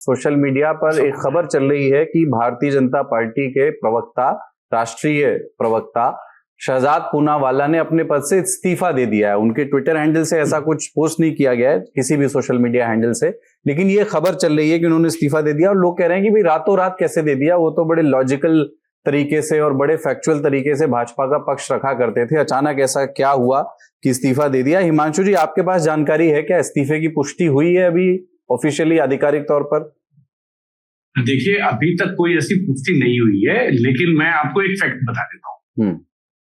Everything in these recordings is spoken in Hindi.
सोशल मीडिया पर एक खबर चल रही है कि भारतीय जनता पार्टी के प्रवक्ता, राष्ट्रीय प्रवक्ता शहजाद पूनावाला ने अपने पद से इस्तीफा दे दिया है। उनके ट्विटर हैंडल से ऐसा कुछ पोस्ट नहीं किया गया है, किसी भी सोशल मीडिया हैंडल से, लेकिन ये खबर चल रही है कि उन्होंने इस्तीफा दे दिया। और लोग कह रहे हैं कि भाई रातों रात कैसे दे दिया, वो तो बड़े लॉजिकल तरीके से और बड़े फैक्चुअल तरीके से भाजपा का पक्ष रखा करते थे, अचानक ऐसा क्या हुआ कि इस्तीफा दे दिया? हिमांशु जी, आपके पास जानकारी है क्या? इस्तीफे की पुष्टि हुई है अभी ऑफिशियली, आधिकारिक तौर पर? देखिए, अभी तक कोई ऐसी पुष्टि नहीं हुई है, लेकिन मैं आपको एक फैक्ट बता देता हूँ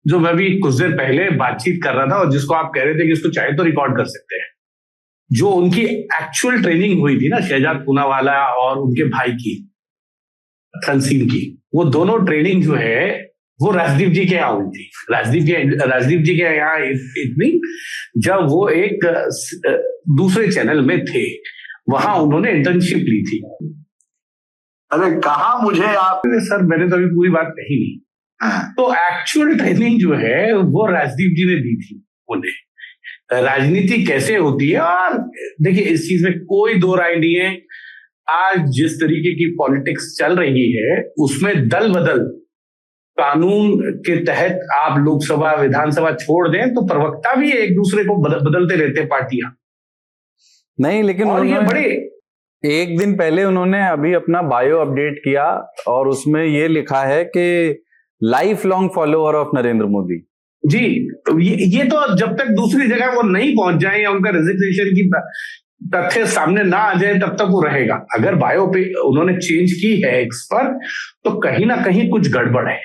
जो मैं भी कुछ देर पहले बातचीत कर रहा था और जिसको आप कह रहे थे कि इसको चाहे तो रिकॉर्ड कर सकते हैं। जो उनकी एक्चुअल ट्रेनिंग हुई थी ना, शहजाद पूनावाला और उनके भाई की, सिंह की, वो दोनों ट्रेनिंग जो है वो राजदीप जी के यहाँ हुई थी। राजदीप जी के यहाँ इतनी, जब वो एक दूसरे चैनल में थे, वहां उन्होंने इंटर्नशिप ली थी। अरे कहा मुझे आप? सर, मैंने तो अभी पूरी बात कही नहीं। तो एक्चुअल ट्रेनिंग जो है वो राजदीप जी ने दी थी उन्हें। राजनीति कैसे होती है, और देखिए इस चीज में कोई दो राय नहीं है। आज जिस तरीके की पॉलिटिक्स चल रही है उसमें दल बदल कानून के तहत आप लोकसभा विधानसभा छोड़ दें तो प्रवक्ता भी एक दूसरे को बदलते रहते हैं पार्टियां। नहीं, लेकिन और ये बड़े एक दिन पहले उन्होंने अभी अपना बायो अपडेट किया और उसमें ये लिखा है कि life long follower of Narendra Modi ji. तो ये तो जब तक दूसरी जगह वो नहीं पहुंच जाए या उनका रेजिग्नेशन की तथ्य सामने ना आ जाए तब तक वो रहेगा। अगर बायो पे उन्होंने चेंज की है एक्स पर, तो कहीं ना कहीं कुछ गड़बड़ है।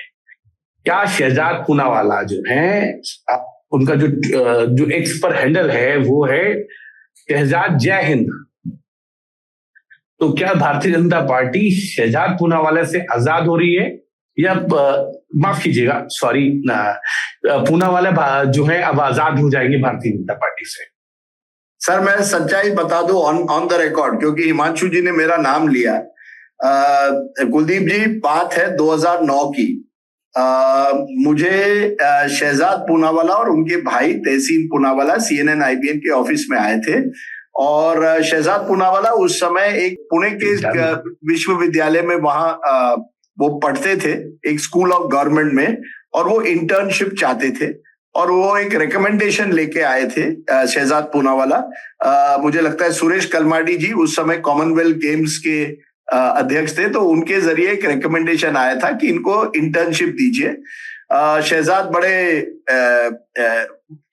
क्या शहजाद पूनावाला जो है, उनका जो एक्स पर हैंडल है वो है शहजाद जय हिंद, तो क्या भारतीय जनता पार्टी शहजाद पूनावाला से आजाद हो रही है, या माफ कीजिएगा, सॉरी, पूनावाला जो है अब आजाद हो जाएंगे भारतीय जनता पार्टी से? सर, मैं सच्चाई बता दूं ऑन द रिकॉर्ड, क्योंकि हिमांशु जी ने मेरा नाम लिया। कुलदीप जी, बात है 2009 की। मुझे शहजाद पूनावाला और उनके भाई तहसीन पूनावाला CNN IBN के ऑफिस में आए थे, और शहजाद पूनावाला उस समय एक पुणे के विश्वविद्यालय में वहां वो पढ़ते थे, एक स्कूल ऑफ गवर्नमेंट में, और वो इंटर्नशिप चाहते थे, और वो एक रिकमेंडेशन लेके आए थे शहजाद पूनावाला। मुझे लगता है सुरेश कलमाडी जी उस समय कॉमनवेल्थ गेम्स के अध्यक्ष थे, तो उनके जरिए एक रिकमेंडेशन आया था कि इनको इंटर्नशिप दीजिए। शहजाद बड़े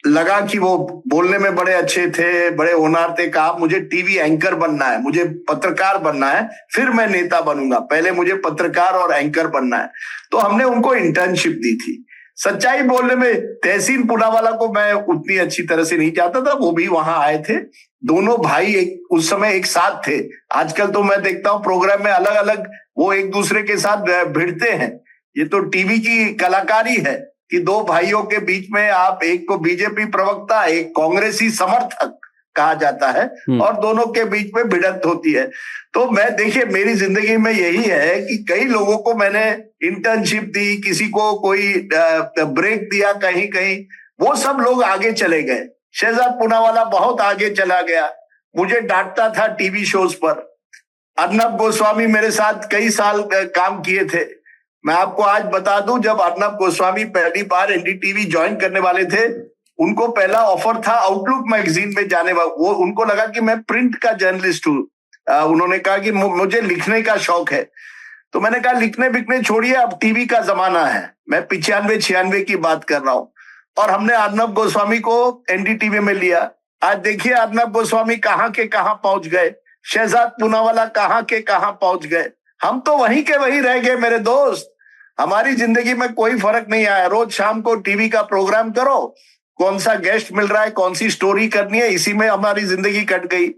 लगा कि वो बोलने में बड़े अच्छे थे, बड़े होनहार थे। कहा मुझे टीवी एंकर बनना है, मुझे पत्रकार बनना है, फिर मैं नेता बनूंगा, पहले मुझे पत्रकार और एंकर बनना है। तो हमने उनको इंटर्नशिप दी थी। सच्चाई बोलने में तहसीन पूनावाला को मैं उतनी अच्छी तरह से नहीं चाहता था, वो भी वहां आए थे। दोनों भाई उस समय एक साथ थे। आजकल तो मैं देखता हूँ प्रोग्राम में अलग अलग वो एक दूसरे के साथ भिड़ते हैं। ये तो टीवी की कलाकारी है कि दो भाइयों के बीच में आप एक को बीजेपी प्रवक्ता, एक कांग्रेसी समर्थक कहा जाता है, और दोनों के बीच में भिड़ंत होती है। तो मैं, देखिए, मेरी जिंदगी में यही है कि कई लोगों को मैंने इंटर्नशिप दी, किसी को कोई ब्रेक दिया कहीं कहीं, वो सब लोग आगे चले गए। शहजाद पूनावाला बहुत आगे चला गया, मुझे डांटता था टीवी शोज पर। अर्नब गोस्वामी मेरे साथ कई साल काम किए थे। मैं आपको आज बता दूं, जब अर्नब गोस्वामी पहली बार NDTV ज्वाइन करने वाले थे, उनको पहला ऑफर था आउटलुक मैगजीन में जाने वाला। वो उनको लगा कि मैं प्रिंट का जर्नलिस्ट हूँ। उन्होंने कहा कि मुझे लिखने का शौक है। तो मैंने कहा लिखने बिकने छोड़िए, अब टीवी का जमाना है। मैं 95-96 की बात कर रहा हूँ। और हमने अर्नब गोस्वामी को NDTV में लिया। आज देखिए अर्नब गोस्वामी कहाँ के कहाँ पहुंच गए, शहजाद पूनावाला कहाँ के कहाँ पहुंच गए। हम तो वहीं के वहीं रह गए मेरे दोस्त। हमारी जिंदगी में कोई फर्क नहीं आया। रोज शाम को टीवी का प्रोग्राम करो, कौन सा गेस्ट मिल रहा है, कौन सी स्टोरी करनी है, इसी में हमारी जिंदगी कट गई।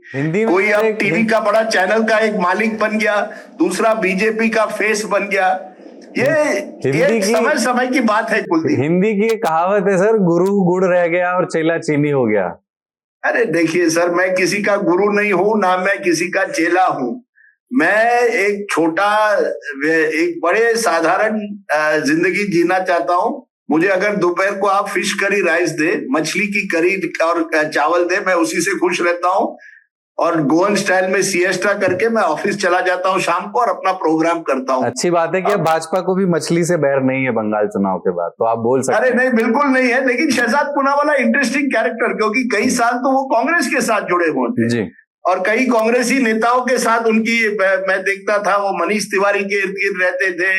कोई अब टीवी का बड़ा चैनल का एक मालिक बन गया, दूसरा बीजेपी का फेस बन गया। ये समय समय की बात है। हिंदी की कहावत है सर, गुरु गुड़ रह गया और चेला चीनी हो गया। अरे देखिए सर, मैं किसी का गुरु नहीं हूं, ना मैं किसी का चेला हूं। मैं एक छोटा, एक बड़े साधारण जिंदगी जीना चाहता हूं। मुझे अगर दोपहर को आप फिश करी राइस दे, मछली की करी और चावल दे, मैं उसी से खुश रहता हूं। और गोवन स्टाइल में सिएस्टा करके मैं ऑफिस चला जाता हूँ शाम को और अपना प्रोग्राम करता हूँ। अच्छी बात है कि अब भाजपा को भी मछली से बैर नहीं है बंगाल चुनाव के बाद, तो आप बोल सकते हैं। अरे नहीं, बिल्कुल नहीं है, लेकिन शहजाद पूनावाला इंटरेस्टिंग कैरेक्टर, क्योंकि कई साल तो वो कांग्रेस के साथ जुड़े हुए थे जी, और कई कांग्रेसी नेताओं के साथ उनकी, मैं देखता था वो मनीष तिवारी के इर्द गिर्द रहते थे,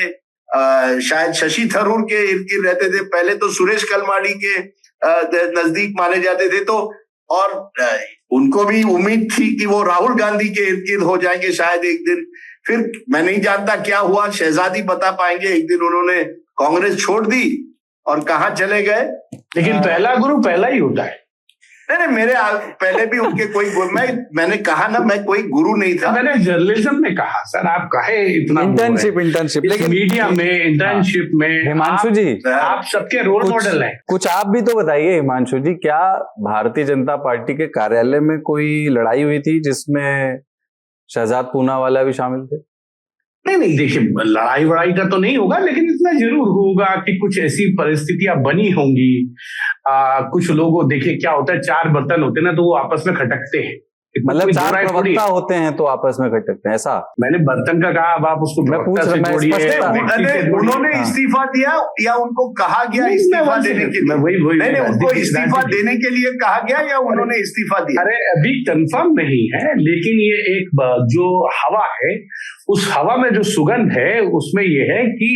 शायद शशि थरूर के इर्द गिर्द रहते थे, पहले तो सुरेश कलमाडी के नजदीक माने जाते थे, तो और उनको भी उम्मीद थी कि वो राहुल गांधी के इर्द गिर्द हो जाएंगे शायद एक दिन। फिर मैं नहीं जानता क्या हुआ, शहजाद ही बता पाएंगे, एक दिन उन्होंने कांग्रेस छोड़ दी और कहाँ चले गए। लेकिन पहला गुरु पहला ही होता है। नहीं, मेरे पहले भी उनके कोई मैंने कहा ना, मैं कोई गुरु नहीं था। मैंने जर्नलिज्म में कहा सर, आप कहे इतना इंटर्नशिप लेकिन मीडिया में, इंटर्नशिप में हिमांशु जी आप सबके रोल मॉडल हैं। कुछ आप भी तो बताइए हिमांशु जी, क्या भारतीय जनता पार्टी के कार्यालय में कोई लड़ाई हुई थी जिसमें शहजाद पूनावाला भी शामिल थे? नहीं, देखिए लड़ाई वड़ाई का तो नहीं होगा, लेकिन इतना जरूर होगा कि कुछ ऐसी परिस्थितियां बनी होंगी। कुछ लोगों, देखिए क्या होता है, चार बर्तन होते हैं ना, तो वो आपस में खटकते हैं। मतलब चार प्रवक्ता होते हैं तो आपस में खटकते हैं, ऐसा? मैंने बर्तन का कहा, अब आप उसको प्रवक्ता से जोड़िए। उन्होंने इस्तीफा दिया या उनको कहा गया इस्तीफा देने के लिए? वही उनको इस्तीफा देने के लिए कहा गया या उन्होंने इस्तीफा दिया? अरे अभी कंफर्म नहीं है, लेकिन ये एक जो हवा है, उस हवा में जो सुगंध है उसमें ये है कि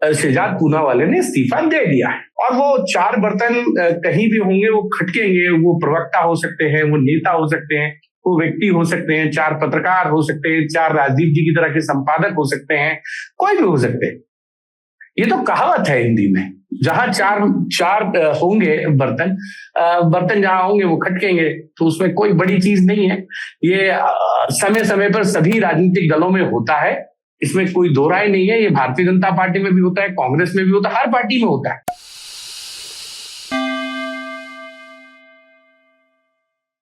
शहजाद पूनावाला ने इस्तीफा दे दिया है। और वो चार बर्तन कहीं भी होंगे वो खटकेंगे। वो प्रवक्ता हो सकते हैं, वो नेता हो सकते हैं, वो व्यक्ति हो सकते हैं, चार पत्रकार हो सकते हैं, चार राजदीप जी की तरह के संपादक हो सकते हैं, कोई भी हो सकते हैं। ये तो कहावत है हिंदी में, जहां चार होंगे बर्तन जहां होंगे वो खटकेंगे, तो उसमें कोई बड़ी चीज नहीं है। ये समय समय पर सभी राजनीतिक दलों में होता है, इसमें कोई दो राय नहीं है। ये भारतीय जनता पार्टी में भी होता है, कांग्रेस में भी होता है, हर पार्टी में होता है।